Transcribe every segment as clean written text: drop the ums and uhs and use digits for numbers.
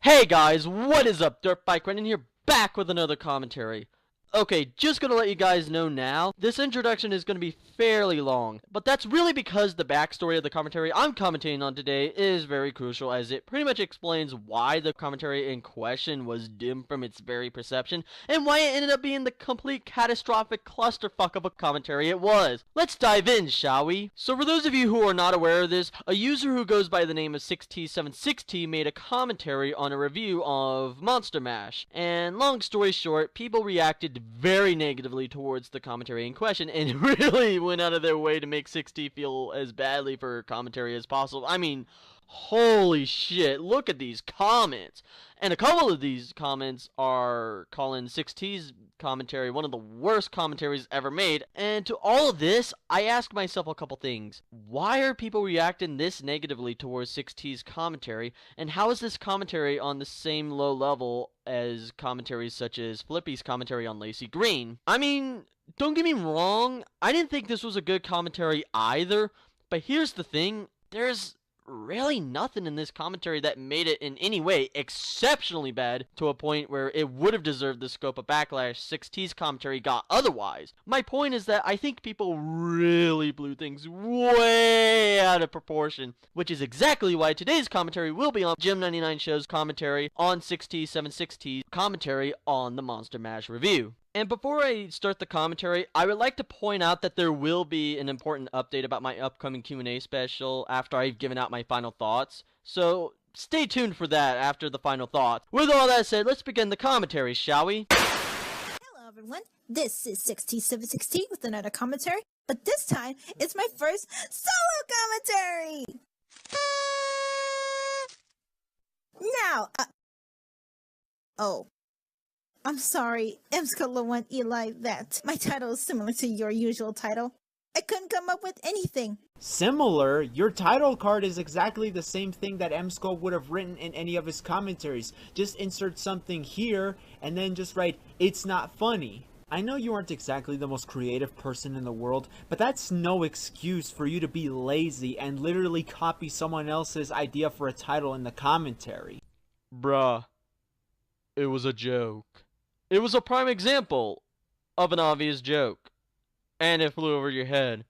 Hey guys, what is up? Dirtbike Redden here, back with another commentary. Okay, just gonna let you guys know now, this introduction is gonna be fairly long, but that's really because the backstory of the commentary I'm commentating on today is very crucial, as it pretty much explains why the commentary in question was dim from its very perception, and why it ended up being the complete catastrophic clusterfuck of a commentary it was. Let's dive in, shall we? So for those of you who are not aware of this, a user who goes by the name of 6T76T made a commentary on a review of Monster Mash, and long story short, people reacted very negatively towards the commentary in question, and really went out of their way to make 6T feel as badly for her commentary as possible. I mean, holy shit, look at these comments. And a couple of these comments are calling 6T's commentary one of the worst commentaries ever made. And to all of this, I ask myself a couple things. Why are people reacting this negatively towards 6T's commentary? And how is this commentary on the same low level as commentaries such as Flippy's commentary on Lacey Green? I mean, don't get me wrong, I didn't think this was a good commentary either. But here's the thing, there's really nothing in this commentary that made it in any way exceptionally bad to a point where it would have deserved the scope of backlash 6T's commentary got otherwise. My point is that I think people really blew things way out of proportion, which is exactly why today's commentary will be on Jim99 Show's commentary on 6T76T's commentary on the Monster Mash review. And before I start the commentary, I would like to point out that there will be an important update about my upcoming Q&A special after I've given out my final thoughts. So stay tuned for that after the final thoughts. With all that said, let's begin the commentary, shall we? Hello everyone, this is 6T76T with another commentary, but this time it's my first solo commentary! Now, oh. I'm sorry, Emska Eli, that my title is similar to your usual title. I couldn't come up with anything. Similar? Your title card is exactly the same thing that Emsko would have written in any of his commentaries. Just insert something here, and then just write, "It's not funny." I know you aren't exactly the most creative person in the world, but that's no excuse for you to be lazy and literally copy someone else's idea for a title in the commentary. Bruh, it was a joke. It was a prime example of an obvious joke, and it flew over your head.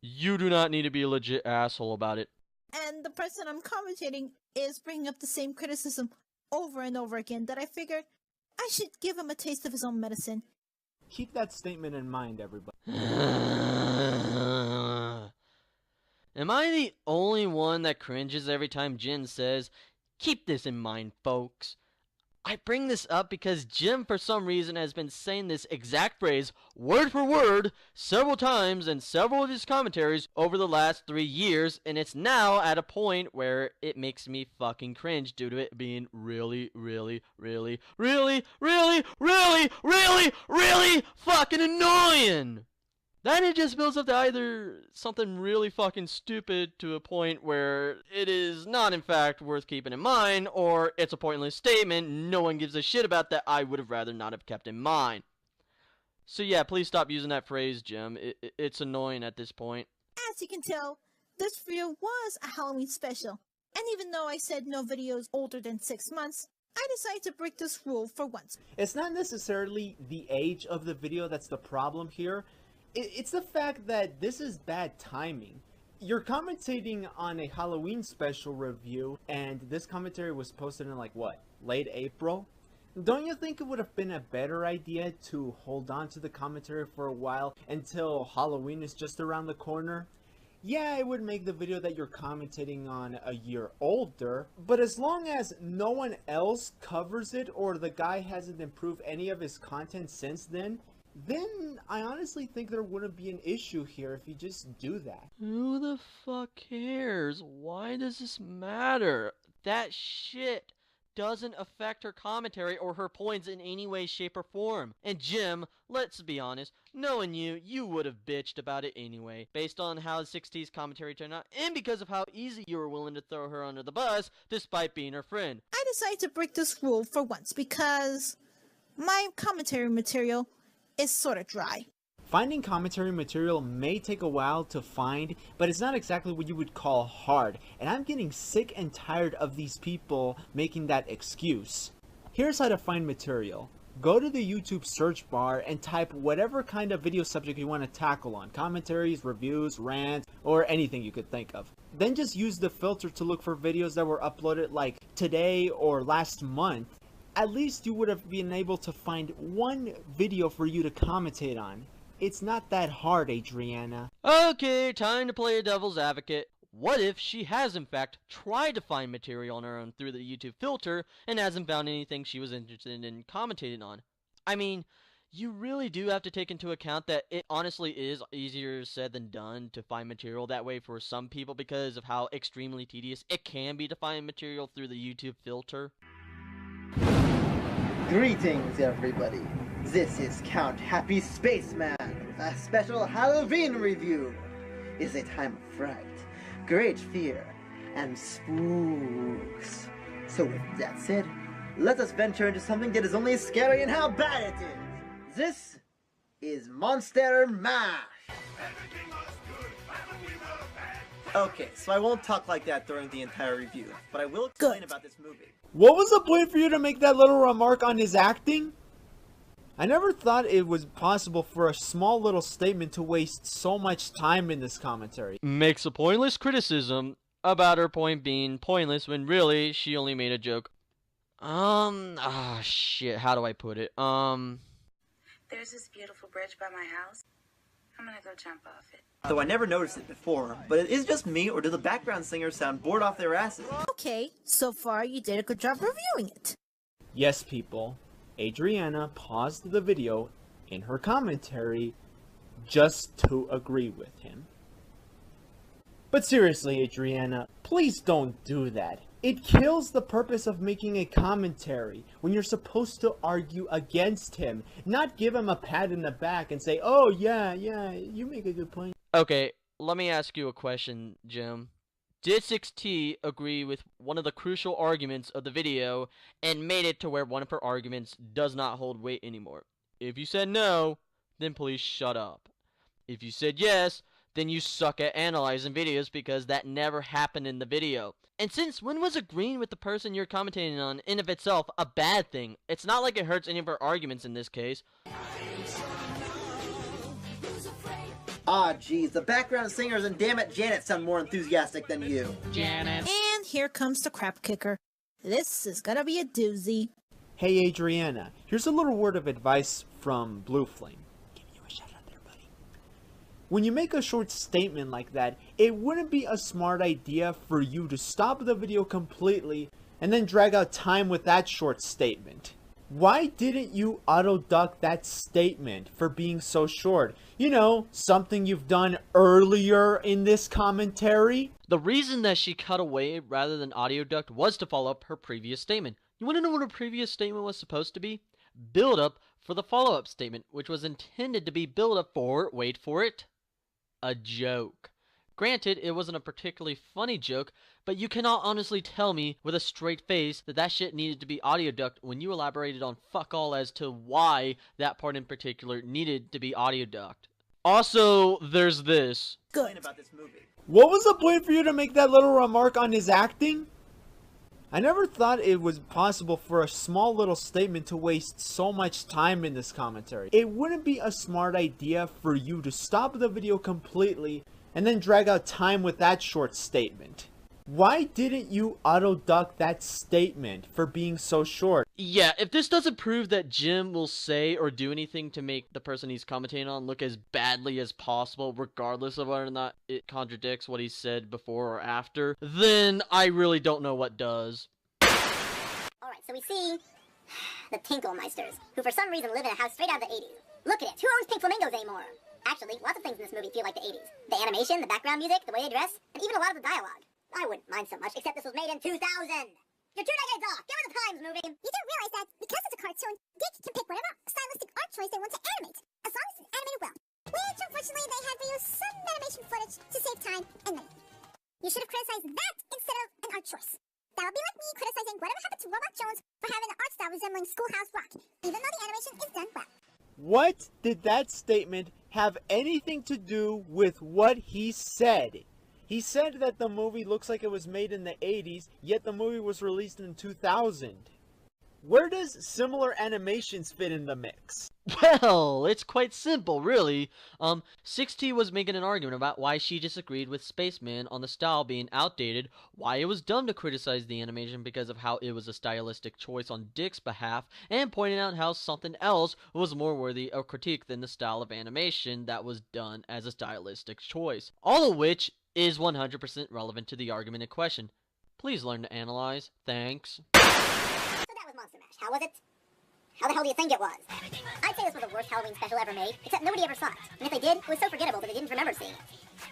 You do not need to be a legit asshole about it. And the person I'm commentating is bringing up the same criticism over and over again that I figured I should give him a taste of his own medicine. Keep that statement in mind, everybody. Am I the only one that cringes every time Jin says, "Keep this in mind, folks"? I bring this up because Jim, for some reason, has been saying this exact phrase, word for word, several times in several of his commentaries over the last 3 years, and it's now at a point where it makes me fucking cringe due to it being really, really, really, really, really, really, really, really fucking annoying! Then it just builds up to either something really fucking stupid to a point where it is not in fact worth keeping in mind, or it's a pointless statement no one gives a shit about that I would have rather not have kept in mind. So yeah, please stop using that phrase, Jim. It's annoying at this point. As you can tell, this video was a Halloween special, and even though I said no videos older than 6 months, I decided to break this rule for once. It's not necessarily the age of the video that's the problem here. It's the fact that this is bad timing. You're commentating on a Halloween special review, and this commentary was posted in like, what, late April? Don't you think it would have been a better idea to hold on to the commentary for a while until Halloween is just around the corner? Yeah, it would make the video that you're commentating on a year older, but as long as no one else covers it or the guy hasn't improved any of his content since then I honestly think there wouldn't be an issue here if you just do that. Who the fuck cares? Why does this matter? That shit doesn't affect her commentary or her points in any way, shape, or form. And Jim, let's be honest, knowing you would have bitched about it anyway, based on how 6T's commentary turned out, and because of how easy you were willing to throw her under the bus, despite being her friend. I decided to break this rule for once because my commentary material is sort of dry. Finding commentary material may take a while to find, but it's not exactly what you would call hard, and I'm getting sick and tired of these people making that excuse. Here's how to find material. Go to the YouTube search bar and type whatever kind of video subject you want to tackle on, commentaries, reviews, rants, or anything you could think of. Then just use the filter to look for videos that were uploaded like today or last month. At least you would have been able to find one video for you to commentate on. It's not that hard, Adriana. Okay, time to play a devil's advocate. What if she has in fact tried to find material on her own through the YouTube filter and hasn't found anything she was interested in commentating on? I mean, you really do have to take into account that it honestly is easier said than done to find material that way for some people because of how extremely tedious it can be to find material through the YouTube filter. Greetings, everybody. This is Count Happy Spaceman with a special Halloween review. It's a time of fright, great fear, and spooks. So with that said, let us venture into something that is only scary in how bad it is. This is Monster Mash. Okay, so I won't talk like that during the entire review, but I will explain about this movie. What was the point for you to make that little remark on his acting? I never thought it was possible for a small little statement to waste so much time in this commentary. Makes a pointless criticism about her point being pointless when really she only made a joke. Shit, how do I put it? There's this beautiful bridge by my house. I'm gonna go jump off it. Though I never noticed it before, but it is just me, or do the background singers sound bored off their asses? Okay, so far you did a good job reviewing it. Yes, people. Adriana paused the video in her commentary just to agree with him. But seriously, Adriana, please don't do that. It kills the purpose of making a commentary when you're supposed to argue against him, not give him a pat in the back and say, oh yeah, you make a good point. Okay, let me ask you a question, Jim. Did 6T agree with one of the crucial arguments of the video and made it to where one of her arguments does not hold weight anymore? If you said no, then please shut up. If you said yes, then you suck at analyzing videos because that never happened in the video. And since when was agreeing with the person you're commentating on in of itself a bad thing? It's not like it hurts any of her arguments in this case. Ah, geez, the background singers and damn it, Janet sound more enthusiastic than you. Janet. And here comes the crap kicker. This is gonna be a doozy. Hey Adriana, here's a little word of advice from Blue Flame. Giving you a shout out there, buddy. When you make a short statement like that, it wouldn't be a smart idea for you to stop the video completely and then drag out time with that short statement. Why didn't you auto-duck that statement for being so short? You know, something you've done earlier in this commentary? The reason that she cut away rather than audio ducked was to follow up her previous statement. You want to know what her previous statement was supposed to be? Build up for the follow-up statement, which was intended to be build up for, wait for it, a joke. Granted, it wasn't a particularly funny joke, but you cannot honestly tell me with a straight face that that shit needed to be audio ducked when you elaborated on fuck all as to why that part in particular needed to be audio ducked. Also, there's this. Good. About this movie. What was the point for you to make that little remark on his acting? I never thought it was possible for a small little statement to waste so much time in this commentary. It wouldn't be a smart idea for you to stop the video completely and then drag out time with that short statement. Why didn't you auto-duck that statement for being so short? Yeah, if this doesn't prove that Jim will say or do anything to make the person he's commentating on look as badly as possible, regardless of whether or not it contradicts what he said before or after, then I really don't know what does. Alright, so we see the Tinklemeisters, who for some reason live in a house straight out of the 80s. Look at it, who owns pink flamingos anymore? Actually, lots of things in this movie feel like the 80s. The animation, the background music, the way they dress, and even a lot of the dialogue. I wouldn't mind so much, except this was made in 2000. You're 2 decades off. Get with the times, movie. You do realize that because it's a cartoon, Geek can pick whatever stylistic art choice they want to animate, as long as it's animated well. Which, unfortunately, they had to use some animation footage to save time and money. You should have criticized that instead of an art choice. That would be like me criticizing whatever happened to Robot Jones for having an art style resembling Schoolhouse Rock, even though the animation is done well. What did that statement have anything to do with what he said. He said that the movie looks like it was made in the 80s, yet the movie was released in 2000. Where does similar animations fit in the mix? Well, it's quite simple, really. 6T was making an argument about why she disagreed with Spaceman on the style being outdated, why it was dumb to criticize the animation because of how it was a stylistic choice on Dick's behalf, and pointing out how something else was more worthy of critique than the style of animation that was done as a stylistic choice. All of which is 100% relevant to the argument in question. Please learn to analyze. Thanks. Monster Mash. How was it? How the hell do you think it was? I'd say this was the worst Halloween special ever made, except nobody ever saw it. And if they did, it was so forgettable that they didn't remember seeing it.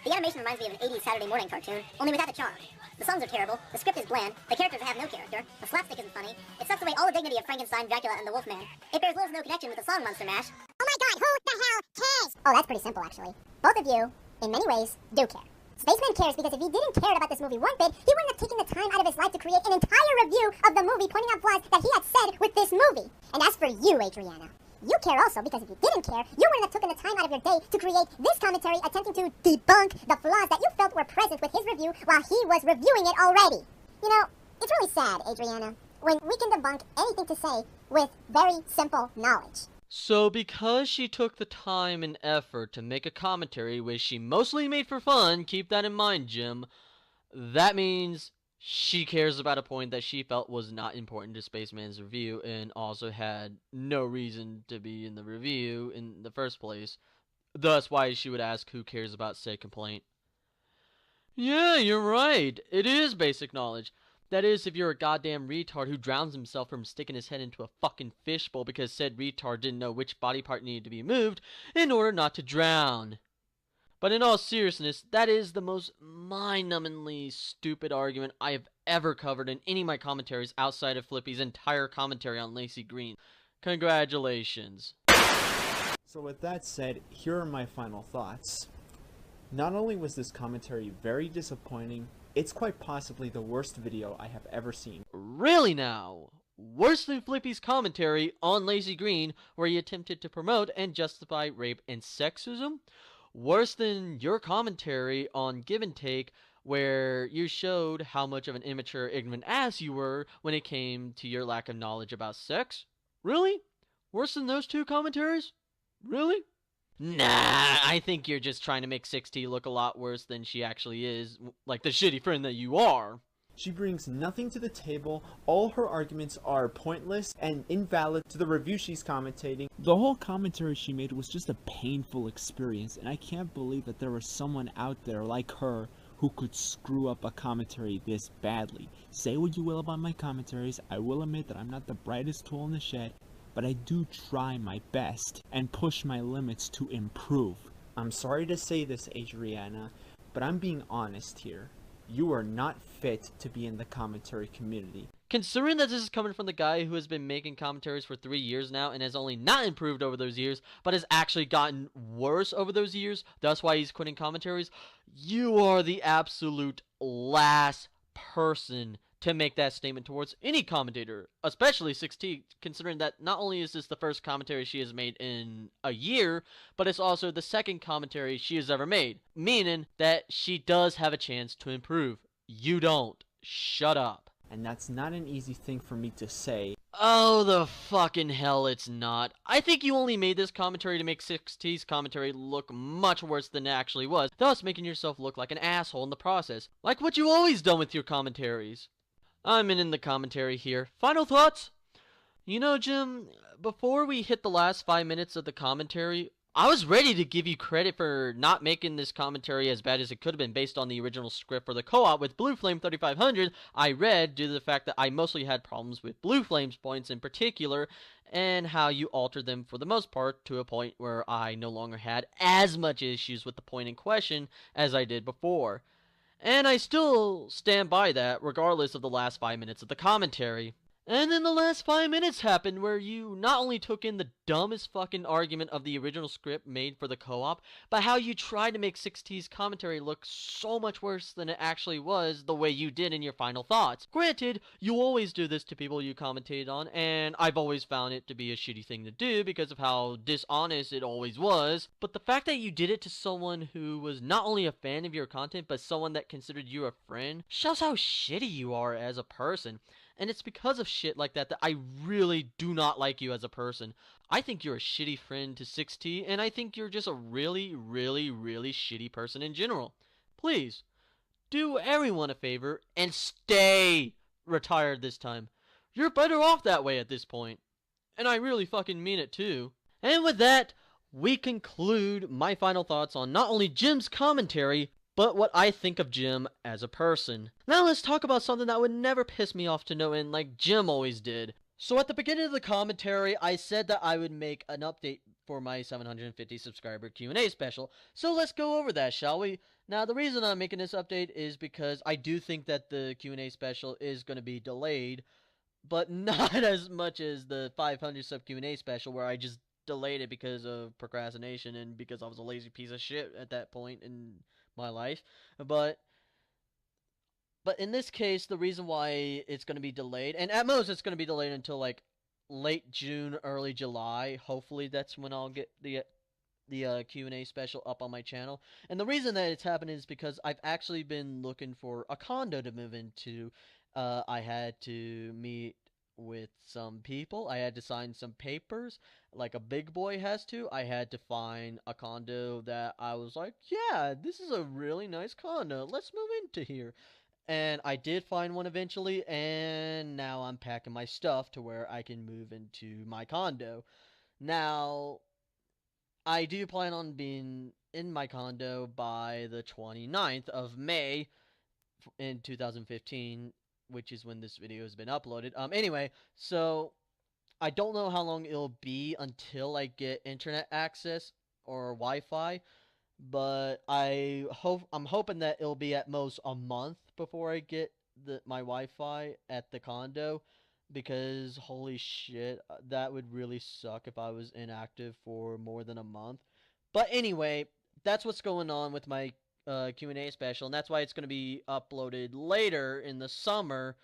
The animation reminds me of an 80s Saturday morning cartoon, only without the charm. The songs are terrible, the script is bland, the characters have no character, the slapstick isn't funny, it sucks away all the dignity of Frankenstein, Dracula, and the Wolfman. It bears little to no connection with the song Monster Mash. Oh my god, who the hell cares? Oh, that's pretty simple, actually. Both of you, in many ways, do care. Spaceman cares because if he didn't care about this movie one bit, he wouldn't have taken the time out of his life to create an entire review of the movie pointing out flaws that he had said with this movie. And as for you, Adriana, you care also because if you didn't care, you wouldn't have taken the time out of your day to create this commentary attempting to debunk the flaws that you felt were present with his review while he was reviewing it already. You know, it's really sad, Adriana, when we can debunk anything to say with very simple knowledge. So because she took the time and effort to make a commentary which she mostly made for fun, keep that in mind, Jim, that means she cares about a point that she felt was not important to Spaceman's review and also had no reason to be in the review in the first place. Thus why she would ask who cares about said complaint. Yeah, you're right. It is basic knowledge. That is, if you're a goddamn retard who drowns himself from sticking his head into a fucking fishbowl because said retard didn't know which body part needed to be moved in order not to drown. But in all seriousness, that is the most mind-numbingly stupid argument I have ever covered in any of my commentaries outside of Flippy's entire commentary on Lacey Green. Congratulations. So with that said, here are my final thoughts. Not only was this commentary very disappointing, it's quite possibly the worst video I have ever seen. Really now? Worse than Flippy's commentary on Lazy Green, where he attempted to promote and justify rape and sexism? Worse than your commentary on Give and Take, where you showed how much of an immature, ignorant ass you were when it came to your lack of knowledge about sex? Really? Worse than those two commentaries? Really? Nah, I think you're just trying to make 6T look a lot worse than she actually is, like the shitty friend that you are. She brings nothing to the table, all her arguments are pointless and invalid to the review she's commentating. The whole commentary she made was just a painful experience, and I can't believe that there was someone out there like her who could screw up a commentary this badly. Say what you will about my commentaries, I will admit that I'm not the brightest tool in the shed, but I do try my best and push my limits to improve. I'm sorry to say this, Adriana, but I'm being honest here. You are not fit to be in the commentary community. Considering that this is coming from the guy who has been making commentaries for 3 years now and has only not improved over those years, but has actually gotten worse over those years, that's why he's quitting commentaries, you are the absolute last person to make that statement towards any commentator, especially 6T, considering that not only is this the first commentary she has made in a year, but it's also the second commentary she has ever made, meaning that she does have a chance to improve. You don't. Shut up. And that's not an easy thing for me to say. Oh, the fucking hell it's not. I think you only made this commentary to make 6T's commentary look much worse than it actually was, thus making yourself look like an asshole in the process, like what you've always done with your commentaries. I'm in the commentary here. Final thoughts? You know, Jim, before we hit the last 5 minutes of the commentary, I was ready to give you credit for not making this commentary as bad as it could have been based on the original script for the co-op with Blue Flame 3500 I read due to the fact that I mostly had problems with Blue Flame's points in particular and how you altered them for the most part to a point where I no longer had as much issues with the point in question as I did before. And I still stand by that regardless of the last 5 minutes of the commentary. And then the last 5 minutes happened where you not only took in the dumbest fucking argument of the original script made for the co-op, but how you tried to make 6T's commentary look so much worse than it actually was the way you did in your final thoughts. Granted, you always do this to people you commentate on, and I've always found it to be a shitty thing to do because of how dishonest it always was, but the fact that you did it to someone who was not only a fan of your content, but someone that considered you a friend, shows how shitty you are as a person. And it's because of shit like that that I really do not like you as a person. I think you're a shitty friend to 6T, and I think you're just a really, really, really shitty person in general. Please, do everyone a favor and stay retired this time. You're better off that way at this point. And I really fucking mean it too. And with that, we conclude my final thoughts on not only Jim's commentary, but what I think of Jim as a person. Now let's talk about something that would never piss me off to no end like Jim always did. So at the beginning of the commentary, I said that I would make an update for my 750 subscriber Q&A special. So let's go over that, shall we? Now the reason I'm making this update is because I do think that the Q&A special is going to be delayed, but not as much as the 500 sub Q&A special where I just delayed it because of procrastination and because I was a lazy piece of shit at that point in my life. But in this case, the reason why it's going to be delayed, and at most it's going to be delayed until like late June, early July. Hopefully that's when I'll get the Q&A special up on my channel. And the reason that it's happening is because I've actually been looking for a condo to move into. I had to meet with some people. I had to sign some papers like a big boy has to. I had to find a condo that I was like, yeah, this is a really nice condo. Let's move into here. And I did find one eventually, and now I'm packing my stuff to where I can move into my condo. Now, I do plan on being in my condo by the 29th of May in 2015, which is when this video has been uploaded. Anyway, so I don't know how long it'll be until I get internet access or Wi-Fi, but I'm hoping that it'll be at most a month before I get my Wi-Fi at the condo, because holy shit, that would really suck if I was inactive for more than a month. But anyway, that's what's going on with my Q&A special, and that's why it's going to be uploaded later in the summer.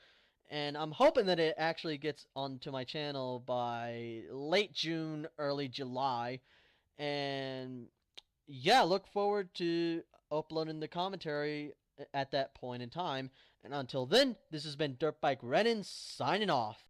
And I'm hoping that it actually gets onto my channel by late June, early July. And yeah, look forward to uploading the commentary at that point in time. And until then, this has been Dirtbike Redden signing off.